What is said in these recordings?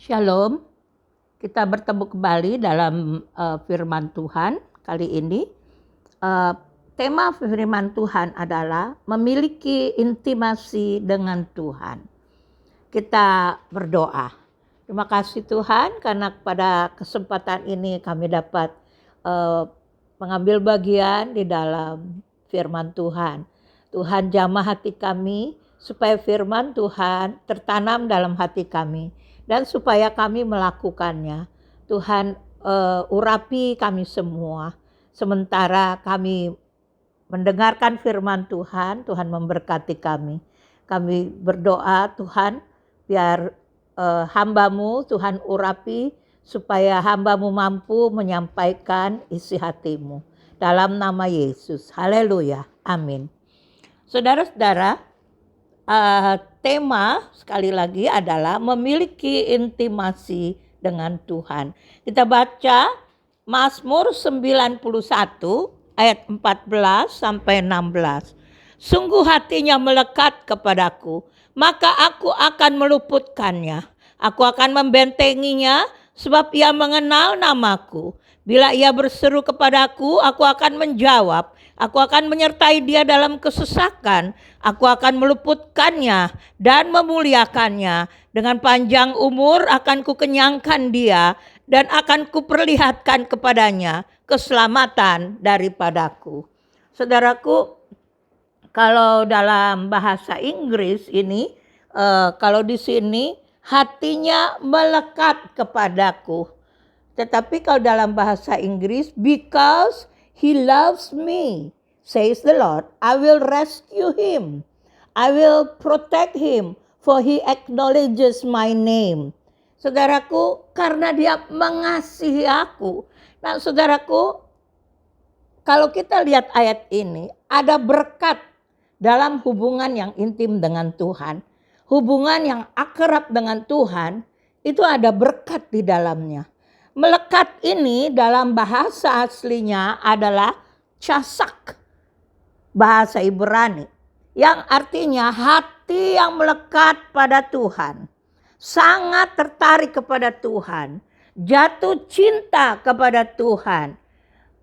Shalom, kita bertemu kembali dalam firman Tuhan kali ini. Tema firman Tuhan adalah memiliki intimasi dengan Tuhan. Kita berdoa. Terima kasih Tuhan karena pada kesempatan ini kami dapat mengambil bagian di dalam firman Tuhan. Tuhan jamah hati kami supaya firman Tuhan tertanam dalam hati kami dan supaya kami melakukannya. Tuhan urapi kami semua. Sementara kami mendengarkan firman Tuhan, Tuhan memberkati kami. Kami berdoa Tuhan biar hamba-Mu Tuhan urapi supaya hamba-Mu mampu menyampaikan isi hati-Mu. Dalam nama Yesus, haleluya, amin. Saudara-saudara, tema sekali lagi adalah memiliki intimasi dengan Tuhan. Kita baca Mazmur 91 ayat 14 sampai 16. Sungguh hatinya melekat kepadaku, maka aku akan meluputkannya. Aku akan membentenginya sebab ia mengenal namaku. Bila ia berseru kepadaku, aku akan menjawab. Aku akan menyertai dia dalam kesesakan. Aku akan meluputkannya dan memuliakannya. Dengan panjang umur akan kukenyangkan dia dan akan kuperlihatkan kepadanya keselamatan daripadaku. Saudaraku, kalau dalam bahasa Inggris ini, kalau di sini hatinya melekat kepadaku. Tetapi kalau dalam bahasa Inggris, because he loves me, says the Lord, I will rescue him. I will protect him, for he acknowledges my name. Saudaraku, karena dia mengasihi aku. Nah, saudaraku, kalau kita lihat ayat ini, ada berkat dalam hubungan yang intim dengan Tuhan. Hubungan yang akrab dengan Tuhan, itu ada berkat di dalamnya. Melekat ini dalam bahasa aslinya adalah chasak, bahasa Ibrani, yang artinya hati yang melekat pada Tuhan, sangat tertarik kepada Tuhan, jatuh cinta kepada Tuhan,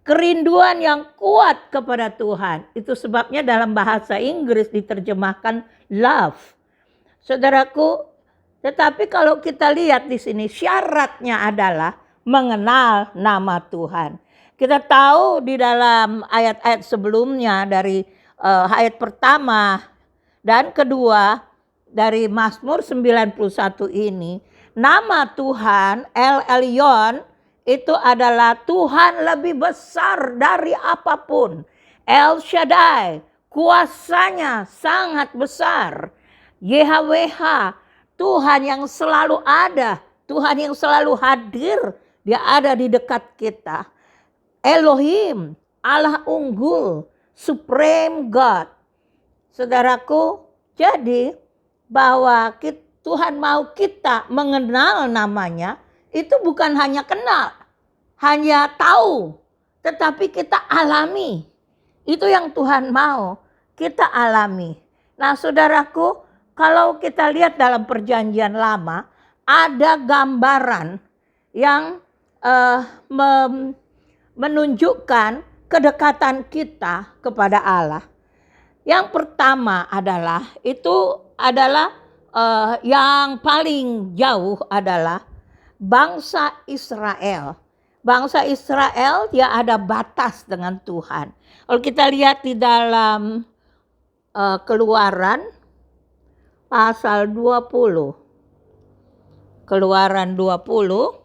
kerinduan yang kuat kepada Tuhan. Itu sebabnya dalam bahasa Inggris diterjemahkan love. Saudaraku, tetapi kalau kita lihat di sini syaratnya adalah mengenal nama Tuhan. Kita tahu di dalam ayat-ayat sebelumnya dari ayat pertama dan kedua dari Mazmur 91 ini, nama Tuhan El Elyon itu adalah Tuhan lebih besar dari apapun. El Shaddai, kuasanya sangat besar. YHWH, Tuhan yang selalu ada, Tuhan yang selalu hadir. Dia ada di dekat kita. Elohim, Allah unggul, Supreme God. Saudaraku, jadi bahwa Tuhan mau kita mengenal namanya, itu bukan hanya kenal, hanya tahu, tetapi kita alami. Itu yang Tuhan mau, kita alami. Nah, saudaraku, kalau kita lihat dalam perjanjian lama, ada gambaran yang menunjukkan kedekatan kita kepada Allah. Yang pertama adalah yang paling jauh adalah bangsa Israel. Bangsa Israel dia ada batas dengan Tuhan. Kalau kita lihat di dalam Keluaran pasal 20. Keluaran 20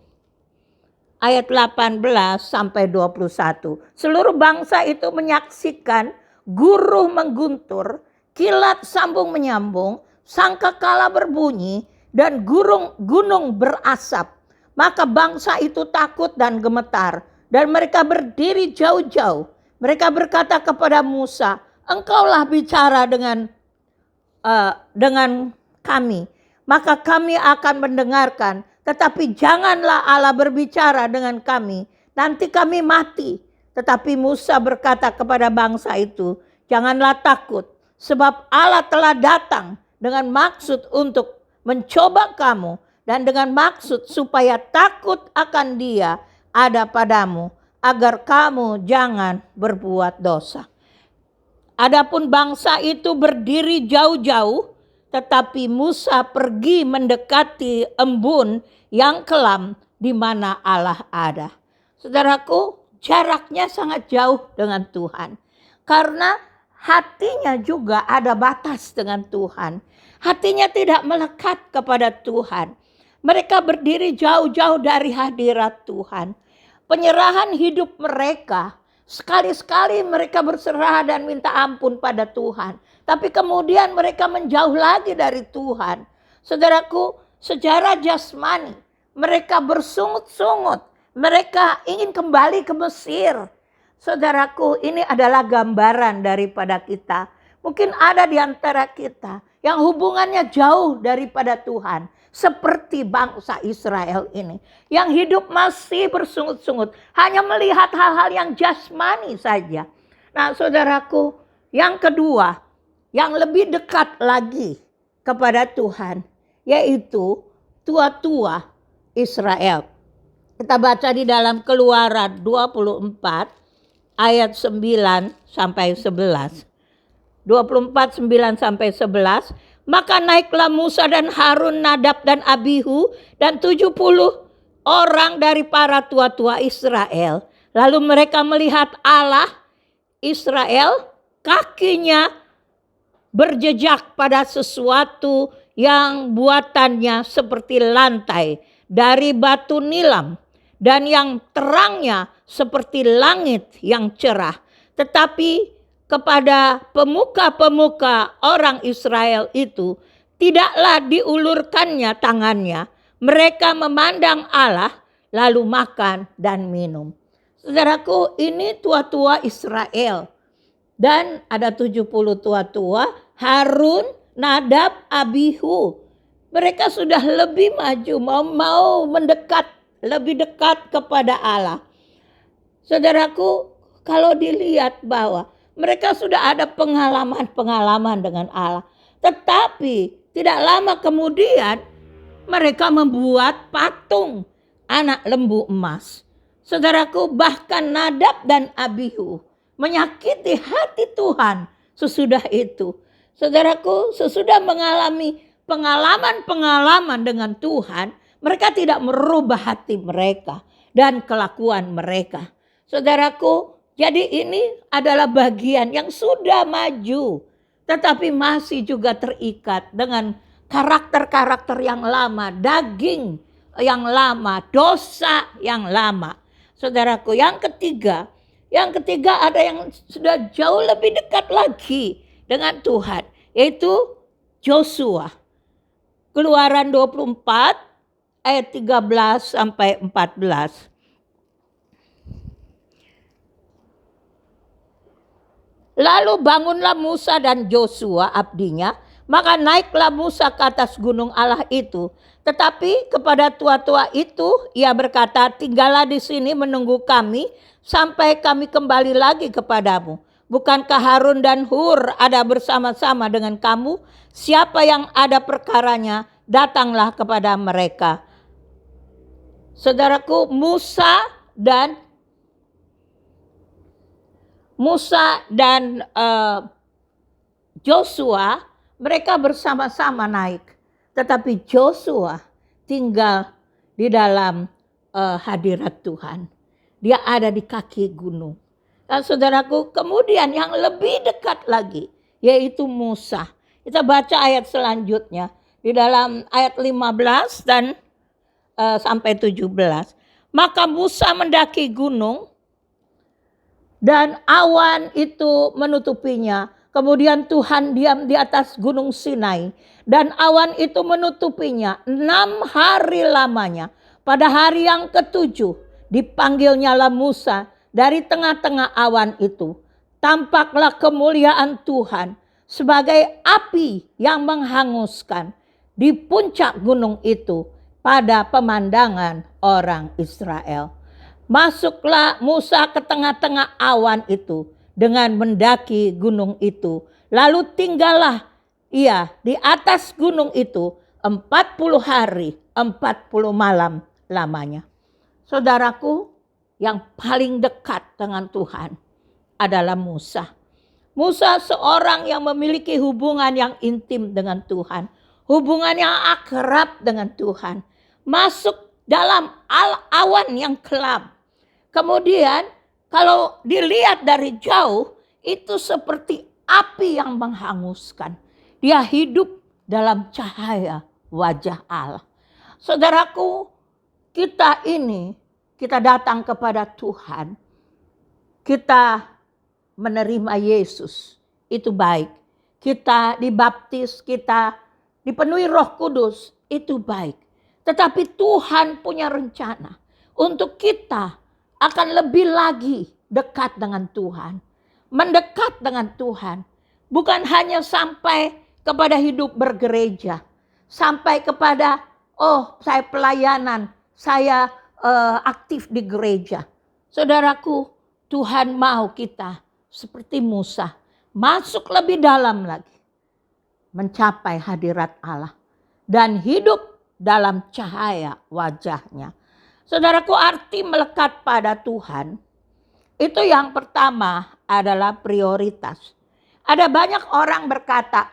ayat 18 sampai 21. Seluruh bangsa itu menyaksikan guruh mengguntur, kilat sambung menyambung, sangkakala berbunyi, dan gunung berasap. Maka bangsa itu takut dan gemetar, dan mereka berdiri jauh-jauh. Mereka berkata kepada Musa, engkaulah bicara dengan kami, maka kami akan mendengarkan. Tetapi janganlah Allah berbicara dengan kami, nanti kami mati. Tetapi Musa berkata kepada bangsa itu, janganlah takut, sebab Allah telah datang dengan maksud untuk mencoba kamu dan dengan maksud supaya takut akan Dia ada padamu, agar kamu jangan berbuat dosa. Adapun bangsa itu berdiri jauh-jauh, tetapi Musa pergi mendekati embun yang kelam di mana Allah ada. Saudaraku, jaraknya sangat jauh dengan Tuhan. Karena hatinya juga ada batas dengan Tuhan. Hatinya tidak melekat kepada Tuhan. Mereka berdiri jauh-jauh dari hadirat Tuhan. Penyerahan hidup mereka, sekali-sekali mereka berserah dan minta ampun pada Tuhan. Tapi kemudian mereka menjauh lagi dari Tuhan. Saudaraku, secara jasmani mereka bersungut-sungut. Mereka ingin kembali ke Mesir. Saudaraku, ini adalah gambaran daripada kita. Mungkin ada di antara kita yang hubungannya jauh daripada Tuhan. Seperti bangsa Israel ini. Yang hidup masih bersungut-sungut. Hanya melihat hal-hal yang jasmani saja. Nah saudaraku, yang kedua, yang lebih dekat lagi kepada Tuhan, yaitu tua-tua Israel. Kita baca di dalam Keluaran 24 ayat 9 sampai 11. 24 9 sampai 11. Maka naiklah Musa dan Harun, Nadab dan Abihu dan 70 orang dari para tua-tua Israel. Lalu mereka melihat Allah Israel, kakinya berjejak pada sesuatu yang buatannya seperti lantai dari batu nilam, dan yang terangnya seperti langit yang cerah. Tetapi kepada pemuka-pemuka orang Israel itu tidaklah diulurkannya tangannya. Mereka memandang Allah lalu makan dan minum. Saudaraku, ini tua-tua Israel. Dan ada 70 tua-tua, Harun, Nadab, Abihu. Mereka sudah lebih maju, mau mendekat, lebih dekat kepada Allah. Saudaraku, kalau dilihat bahwa mereka sudah ada pengalaman-pengalaman dengan Allah. Tetapi tidak lama kemudian mereka membuat patung anak lembu emas. Saudaraku, bahkan Nadab dan Abihu menyakiti hati Tuhan sesudah itu. Saudaraku, sesudah mengalami pengalaman-pengalaman dengan Tuhan, mereka tidak merubah hati mereka dan kelakuan mereka. Saudaraku, jadi ini adalah bagian yang sudah maju, tetapi masih juga terikat dengan karakter-karakter yang lama, daging yang lama, dosa yang lama. Saudaraku, yang ketiga ada yang sudah jauh lebih dekat lagi dengan Tuhan, yaitu Joshua. Keluaran 24 ayat 13 sampai 14. Lalu bangunlah Musa dan Joshua abdinya, maka naiklah Musa ke atas gunung Allah itu. Tetapi kepada tua-tua itu ia berkata, tinggallah di sini menunggu kami sampai kami kembali lagi kepadamu. Bukankah Harun dan Hur ada bersama-sama dengan kamu? Siapa yang ada perkaranya, datanglah kepada mereka. Saudaraku, Musa dan Joshua, mereka bersama-sama naik. Tetapi Joshua tinggal di dalam hadirat Tuhan. Dia ada di kaki gunung. Dan saudaraku, kemudian yang lebih dekat lagi, yaitu Musa. Kita baca ayat selanjutnya. Di dalam ayat 15 dan sampai 17. Maka Musa mendaki gunung, dan awan itu menutupinya. Kemudian Tuhan diam di atas gunung Sinai. Dan awan itu menutupinya 6 hari lamanya. Pada hari yang ke-7 dipanggilnyalah Musa dari tengah-tengah awan itu. Tampaklah kemuliaan Tuhan sebagai api yang menghanguskan di puncak gunung itu pada pemandangan orang Israel. Masuklah Musa ke tengah-tengah awan itu dengan mendaki gunung itu. Lalu tinggallah ia di atas gunung itu 40 hari, 40 malam lamanya. Saudaraku, yang paling dekat dengan Tuhan adalah Musa. Musa seorang yang memiliki hubungan yang intim dengan Tuhan. Hubungan yang akrab dengan Tuhan. Masuk dalam awan yang kelam. Kemudian kalau dilihat dari jauh, itu seperti api yang menghanguskan. Dia hidup dalam cahaya wajah Allah. Saudaraku, kita datang kepada Tuhan. Kita menerima Yesus, itu baik. Kita dibaptis, kita dipenuhi Roh Kudus, itu baik. Tetapi Tuhan punya rencana untuk kita akan lebih lagi dekat dengan Tuhan. Mendekat dengan Tuhan. Bukan hanya sampai kepada hidup bergereja. Sampai kepada, saya pelayanan, saya aktif di gereja. Saudaraku, Tuhan mau kita seperti Musa. Masuk lebih dalam lagi. Mencapai hadirat Allah. Dan hidup dalam cahaya wajahnya. Saudaraku, arti melekat pada Tuhan. Itu yang pertama adalah prioritas. Ada banyak orang berkata,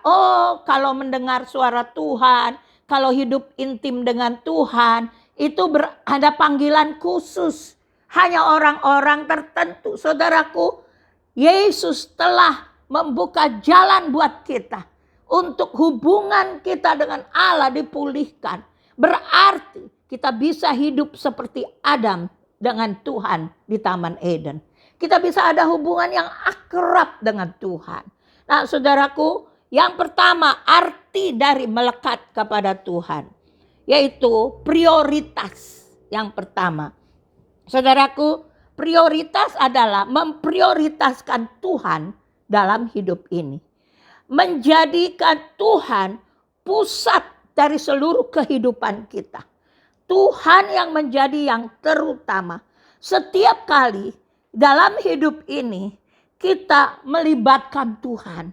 kalau mendengar suara Tuhan, kalau hidup intim dengan Tuhan, itu ada panggilan khusus. Hanya orang-orang tertentu. Saudaraku, Yesus telah membuka jalan buat kita. Untuk hubungan kita dengan Allah dipulihkan. Berarti kita bisa hidup seperti Adam dengan Tuhan di Taman Eden. Kita bisa ada hubungan yang akrab dengan Tuhan. Nah, saudaraku, yang pertama arti dari melekat kepada Tuhan, yaitu prioritas. Yang pertama, saudaraku, prioritas adalah memprioritaskan Tuhan dalam hidup ini. Menjadikan Tuhan pusat dari seluruh kehidupan kita. Tuhan yang menjadi yang terutama. Setiap kali dalam hidup ini kita melibatkan Tuhan.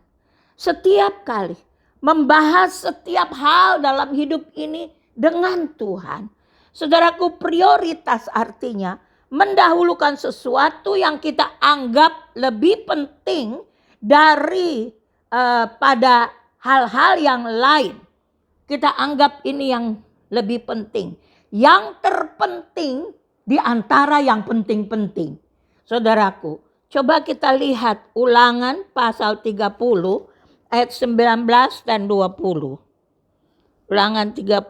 Setiap kali membahas setiap hal dalam hidup ini dengan Tuhan. Saudaraku, prioritas artinya mendahulukan sesuatu yang kita anggap lebih penting dari pada hal-hal yang lain. Kita anggap ini yang lebih penting. Yang terpenting di antara yang penting-penting. Saudaraku, coba kita lihat Ulangan pasal 30 ayat 19 dan 20. Ulangan 30.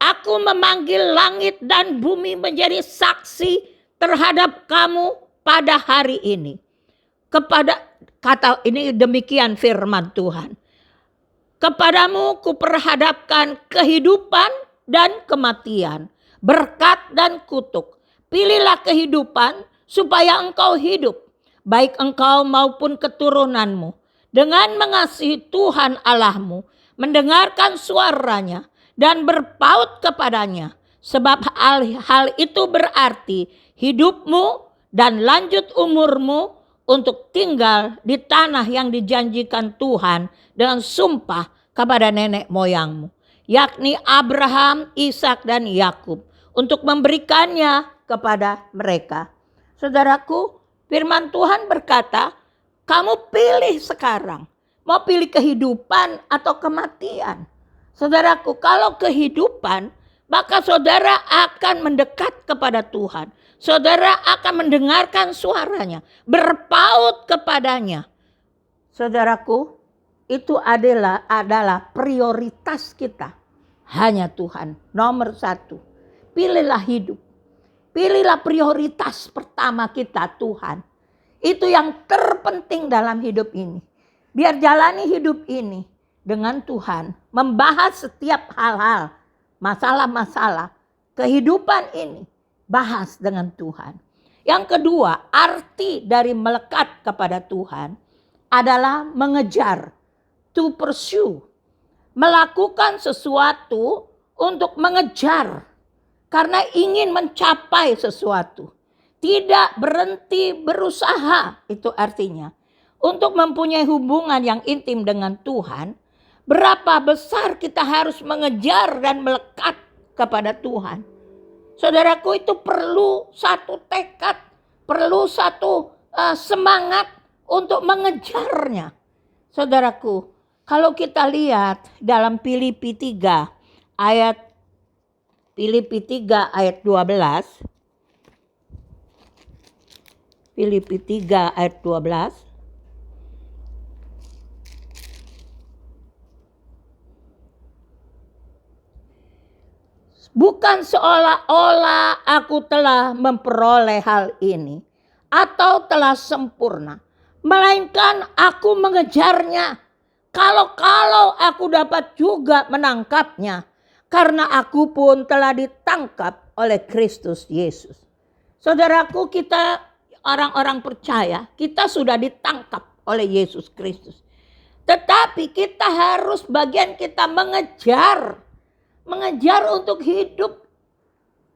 Aku memanggil langit dan bumi menjadi saksi terhadap kamu pada hari ini. Kata ini demikian firman Tuhan. Kepadamu kuperhadapkan kehidupan dan kematian, berkat dan kutuk. Pilihlah kehidupan supaya engkau hidup, baik engkau maupun keturunanmu, dengan mengasihi Tuhan Allahmu, mendengarkan suaranya dan berpaut kepadanya. Sebab hal itu berarti hidupmu dan lanjut umurmu untuk tinggal di tanah yang dijanjikan Tuhan dengan sumpah kepada nenek moyangmu, yakni Abraham, Ishak dan Yakub, untuk memberikannya kepada mereka. Saudaraku, firman Tuhan berkata, kamu pilih sekarang, mau pilih kehidupan atau kematian. Saudaraku, kalau kehidupan, maka saudara akan mendekat kepada Tuhan. Saudara akan mendengarkan suaranya, berpaut kepadanya. Saudaraku, itu adalah prioritas kita. Hanya Tuhan, nomor satu. Pilihlah hidup. Pilihlah prioritas pertama kita, Tuhan. Itu yang terpenting dalam hidup ini. Biar jalani hidup ini dengan Tuhan. Membahas setiap hal-hal, masalah-masalah kehidupan ini. Bahas dengan Tuhan. Yang kedua, arti dari melekat kepada Tuhan adalah mengejar, to pursue. Melakukan sesuatu untuk mengejar karena ingin mencapai sesuatu. Tidak berhenti berusaha, itu artinya. Untuk mempunyai hubungan yang intim dengan Tuhan, Berapa besar kita harus mengejar dan melekat kepada Tuhan. Saudaraku, itu perlu satu tekad, perlu satu semangat untuk mengejarnya. Saudaraku, kalau kita lihat dalam Filipi 3 ayat 12. Filipi 3 ayat 12. Bukan seolah-olah aku telah memperoleh hal ini atau telah sempurna, melainkan aku mengejarnya. Kalau aku dapat juga menangkapnya, karena aku pun telah ditangkap oleh Kristus Yesus. Saudaraku, kita orang-orang percaya, kita sudah ditangkap oleh Yesus Kristus. Tetapi kita harus bagian kita mengejar untuk hidup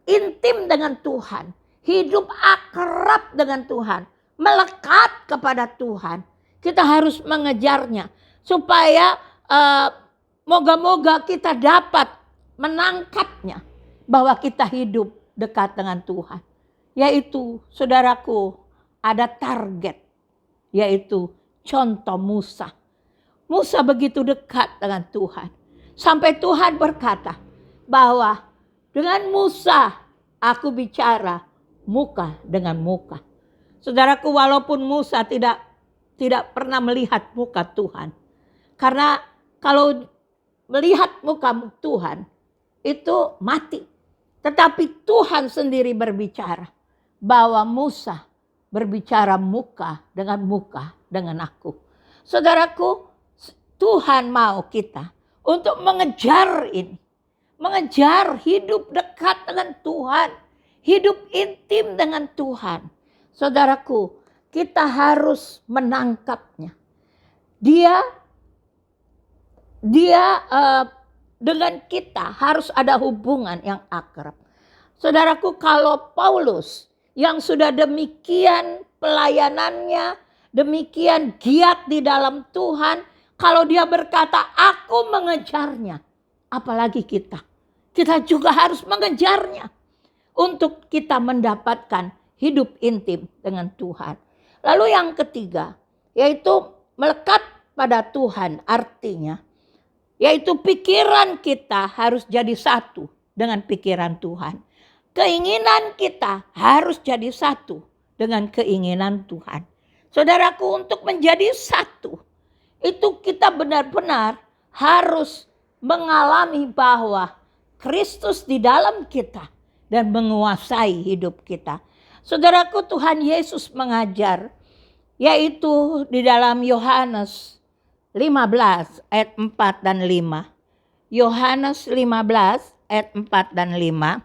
intim dengan Tuhan, hidup akrab dengan Tuhan, melekat kepada Tuhan. Kita harus mengejarnya supaya moga-moga kita dapat menangkapnya, bahwa kita hidup dekat dengan Tuhan. Yaitu, saudaraku, ada target, yaitu contoh Musa. Musa begitu dekat dengan Tuhan. Sampai Tuhan berkata bahwa dengan Musa aku bicara muka dengan muka. Saudaraku, walaupun Musa tidak pernah melihat muka Tuhan. Karena kalau melihat muka Tuhan itu mati. Tetapi Tuhan sendiri berbicara bahwa Musa berbicara muka dengan aku. Saudaraku, Tuhan mau kita untuk mengejar ini. Mengejar hidup dekat dengan Tuhan. Hidup intim dengan Tuhan. Saudaraku, kita harus menangkapnya. Dia dengan kita harus ada hubungan yang akrab. Saudaraku, kalau Paulus yang sudah demikian pelayanannya, demikian giat di dalam Tuhan, kalau dia berkata, aku mengejarnya. Apalagi kita. Kita juga harus mengejarnya. Untuk kita mendapatkan hidup intim dengan Tuhan. Lalu yang ketiga, yaitu melekat pada Tuhan. Artinya, yaitu pikiran kita harus jadi satu dengan pikiran Tuhan. Keinginan kita harus jadi satu dengan keinginan Tuhan. Saudaraku, untuk menjadi satu, itu kita benar-benar harus mengalami bahwa Kristus di dalam kita dan menguasai hidup kita. Saudaraku, Tuhan Yesus mengajar, yaitu di dalam Yohanes 15 ayat 4 dan 5. Yohanes 15 ayat 4 dan 5.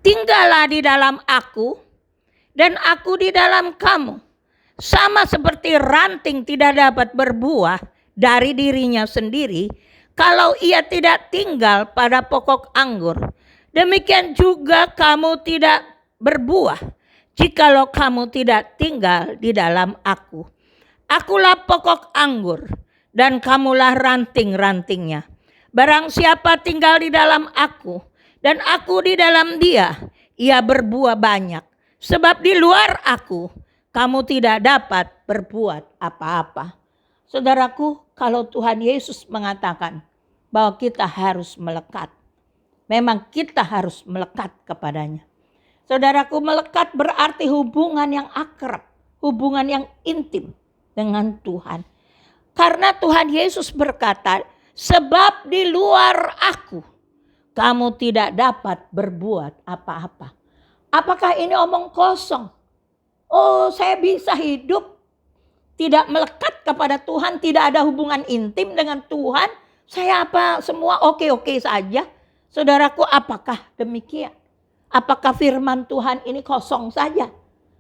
Tinggallah di dalam aku dan aku di dalam kamu. Sama seperti ranting tidak dapat berbuah dari dirinya sendiri kalau ia tidak tinggal pada pokok anggur. Demikian juga kamu tidak berbuah jikalau kamu tidak tinggal di dalam aku. Akulah pokok anggur dan kamulah ranting-rantingnya. Barang siapa tinggal di dalam aku dan aku di dalam dia, ia berbuah banyak. Sebab di luar aku kamu tidak dapat berbuat apa-apa. Saudaraku, kalau Tuhan Yesus mengatakan bahwa kita harus melekat, memang kita harus melekat kepadanya. Saudaraku, melekat berarti hubungan yang akrab, hubungan yang intim dengan Tuhan. Karena Tuhan Yesus berkata, sebab di luar aku, kamu tidak dapat berbuat apa-apa. Apakah ini omong kosong? Oh, saya bisa hidup tidak melekat kepada Tuhan, tidak ada hubungan intim dengan Tuhan. Saya semua oke-oke saja. Saudaraku, apakah demikian? Apakah firman Tuhan ini kosong saja?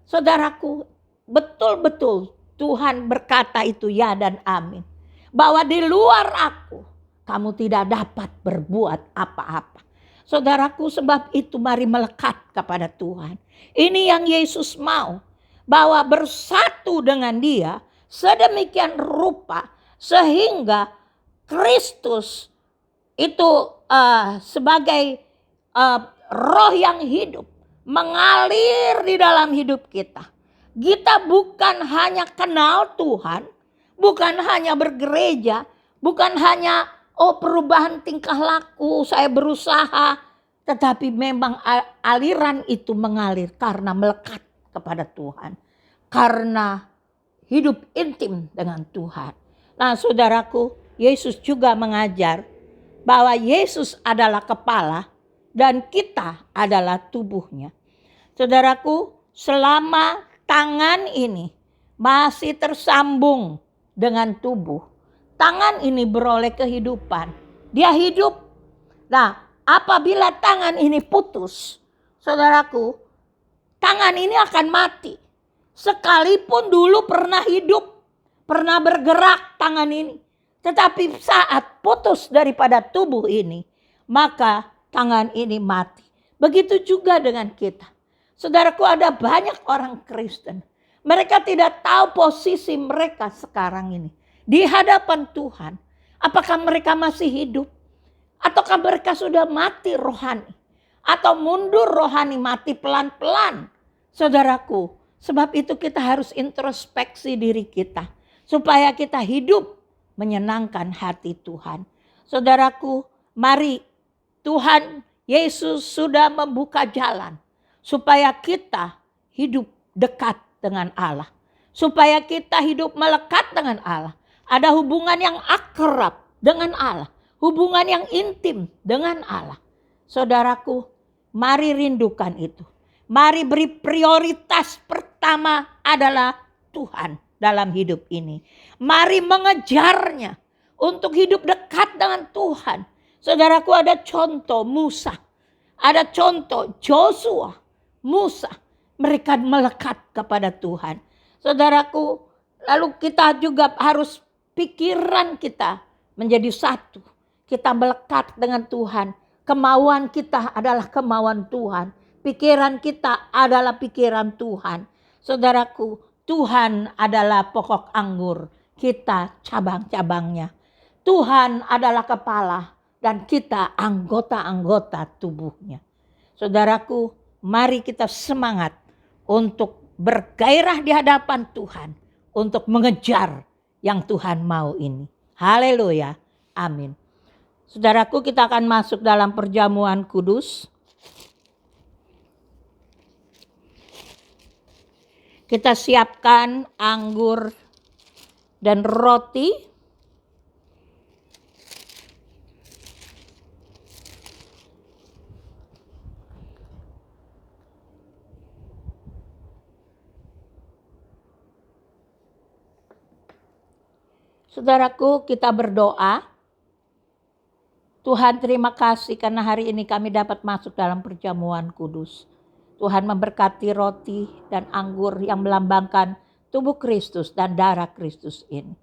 Saudaraku, betul-betul Tuhan berkata itu ya dan amin. Bahwa di luar aku, kamu tidak dapat berbuat apa-apa. Saudaraku, sebab itu mari melekat kepada Tuhan. Ini yang Yesus mau. Bahwa bersatu dengan dia sedemikian rupa sehingga Kristus itu sebagai roh yang hidup mengalir di dalam hidup kita. Kita bukan hanya kenal Tuhan, bukan hanya bergereja, bukan hanya perubahan tingkah laku, saya berusaha, tetapi memang aliran itu mengalir karena melekat kepada Tuhan, karena hidup intim dengan Tuhan. Nah, saudaraku, Yesus juga mengajar bahwa Yesus adalah kepala dan kita adalah tubuhnya. Saudaraku, selama tangan ini masih tersambung dengan tubuh, tangan ini beroleh kehidupan. Dia hidup. Nah, apabila tangan ini putus, saudaraku, tangan ini akan mati. Sekalipun dulu pernah hidup, pernah bergerak tangan ini. Tetapi saat putus daripada tubuh ini, maka tangan ini mati. Begitu juga dengan kita. Saudaraku, ada banyak orang Kristen. Mereka tidak tahu posisi mereka sekarang ini di hadapan Tuhan. Apakah mereka masih hidup? Ataukah mereka sudah mati rohani? Atau mundur rohani, mati pelan-pelan? Saudaraku, sebab itu kita harus introspeksi diri kita. Supaya kita hidup menyenangkan hati Tuhan. Saudaraku, mari Tuhan Yesus sudah membuka jalan. Supaya kita hidup dekat dengan Allah. Supaya kita hidup melekat dengan Allah. Ada hubungan yang akrab dengan Allah. Hubungan yang intim dengan Allah. Saudaraku, mari rindukan itu. Mari beri prioritas pertama adalah Tuhan dalam hidup ini. Mari mengejarnya untuk hidup dekat dengan Tuhan. Saudaraku, ada contoh Musa. Ada contoh Joshua, Musa. Mereka melekat kepada Tuhan. Saudaraku, lalu kita juga harus pikiran kita menjadi satu. Kita melekat dengan Tuhan. Kemauan kita adalah kemauan Tuhan. Pikiran kita adalah pikiran Tuhan. Saudaraku, Tuhan adalah pokok anggur. Kita cabang-cabangnya. Tuhan adalah kepala dan kita anggota-anggota tubuhnya. Saudaraku, mari kita semangat untuk bergairah di hadapan Tuhan. Untuk mengejar yang Tuhan mau ini. Haleluya. Amin. Saudaraku, kita akan masuk dalam perjamuan kudus. Kita siapkan anggur dan roti. Saudaraku, kita berdoa. Tuhan, terima kasih karena hari ini kami dapat masuk dalam perjamuan kudus. Tuhan memberkati roti dan anggur yang melambangkan tubuh Kristus dan darah Kristus ini.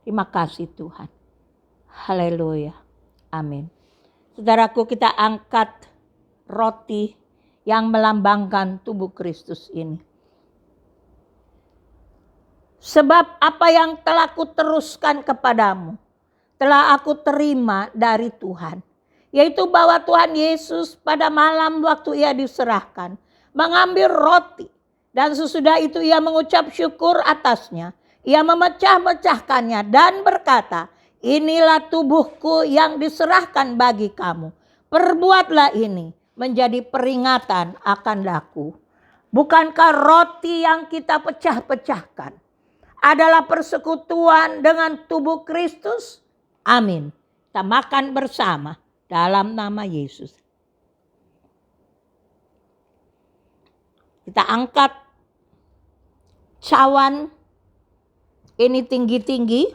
Terima kasih Tuhan. Haleluya. Amin. Saudaraku, kita angkat roti yang melambangkan tubuh Kristus ini. Sebab apa yang telah kuteruskan kepadamu, telah aku terima dari Tuhan. Yaitu bahwa Tuhan Yesus pada malam waktu ia diserahkan, mengambil roti. Dan sesudah itu ia mengucap syukur atasnya. Ia memecah-mecahkannya dan berkata, inilah tubuhku yang diserahkan bagi kamu. Perbuatlah ini menjadi peringatan akan aku. Bukankah roti yang kita pecah-pecahkan adalah persekutuan dengan tubuh Kristus? Amin. Kita makan bersama dalam nama Yesus. Kita angkat cawan ini tinggi-tinggi.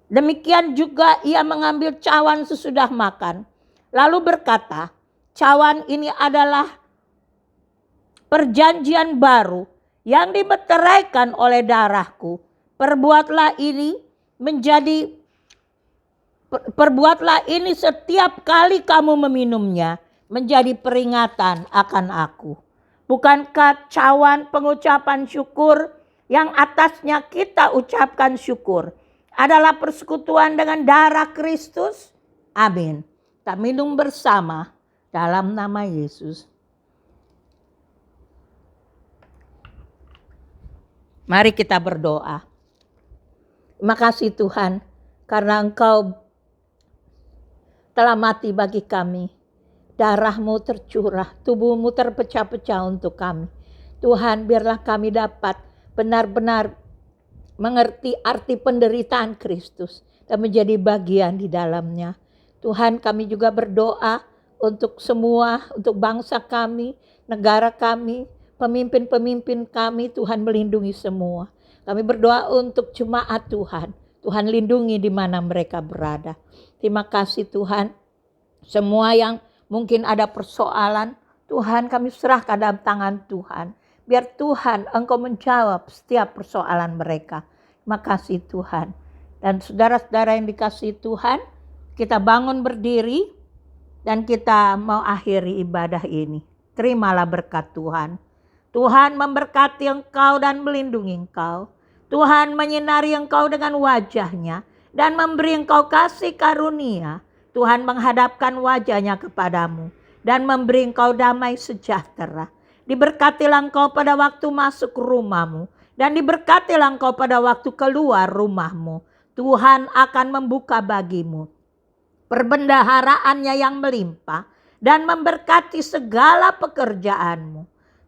Demikian juga ia mengambil cawan sesudah makan. Lalu berkata, cawan ini adalah perjanjian baru yang dimeteraikan oleh darahku. Perbuatlah ini setiap kali kamu meminumnya menjadi peringatan akan aku. Bukankah cawan pengucapan syukur yang atasnya kita ucapkan syukur adalah persekutuan dengan darah Kristus. Amin. Kita minum bersama dalam nama Yesus. Mari kita berdoa. Terima kasih Tuhan, karena Engkau telah mati bagi kami. Darah-Mu tercurah, tubuh-Mu terpecah-pecah untuk kami. Tuhan, biarlah kami dapat benar-benar mengerti arti penderitaan Kristus dan menjadi bagian di dalamnya. Tuhan, kami juga berdoa untuk semua, untuk bangsa kami, negara kami, pemimpin-pemimpin kami. Tuhan melindungi semua. Kami berdoa untuk jemaat Tuhan. Tuhan lindungi di mana mereka berada. Terima kasih Tuhan. Semua yang mungkin ada persoalan, Tuhan kami serahkan dalam tangan Tuhan. Biar Tuhan Engkau menjawab setiap persoalan mereka. Terima kasih Tuhan. Dan saudara-saudara yang dikasihi Tuhan, kita bangun berdiri dan kita mau akhiri ibadah ini. Terimalah berkat Tuhan. Tuhan memberkati engkau dan melindungi engkau. Tuhan menyinari engkau dengan wajah-Nya dan memberi engkau kasih karunia. Tuhan menghadapkan wajah-Nya kepadamu dan memberi engkau damai sejahtera. Diberkatilah engkau pada waktu masuk rumahmu dan diberkatilah engkau pada waktu keluar rumahmu. Tuhan akan membuka bagimu perbendaharaannya yang melimpah dan memberkati segala pekerjaanmu.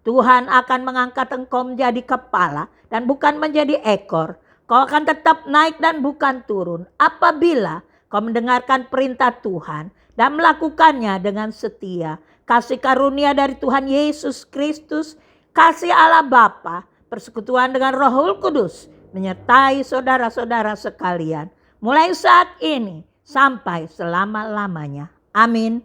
Tuhan akan mengangkat engkau menjadi kepala dan bukan menjadi ekor. Kau akan tetap naik dan bukan turun apabila kau mendengarkan perintah Tuhan dan melakukannya dengan setia. Kasih karunia dari Tuhan Yesus Kristus, kasih Allah Bapa, persekutuan dengan Roh Kudus menyertai saudara-saudara sekalian mulai saat ini sampai selama-lamanya. Amin.